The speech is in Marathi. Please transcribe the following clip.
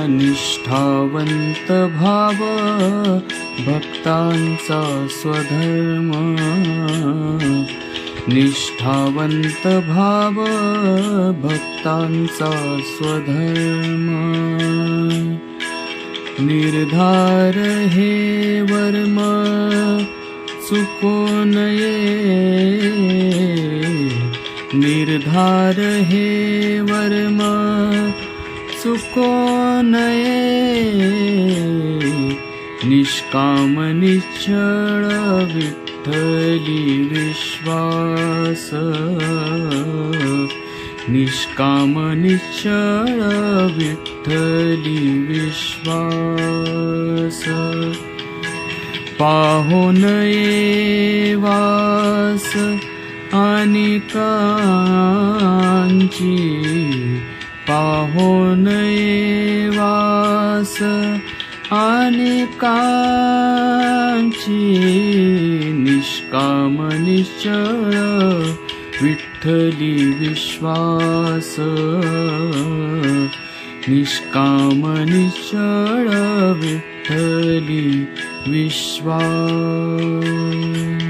निष्ठावंत भाव भक्तांचा स्वधर्म, निष्ठावंत भाव भक्तांचा स्वधर्म, निर्धार हे वर्म चुको नये, निर्धार हे वर्म चुको नये, निष्काम निश्चळ विठ्ठली विश्वास, निष्काम निश्चळ विठ्ठली विश्वास, पाहो नये वास अनेकांची, पाहो नये वास अनेकांची, निष्काम निश्चळ विठ्ठली विश्वास, निष्काम निश्चळ विठ्ठली विश्वास.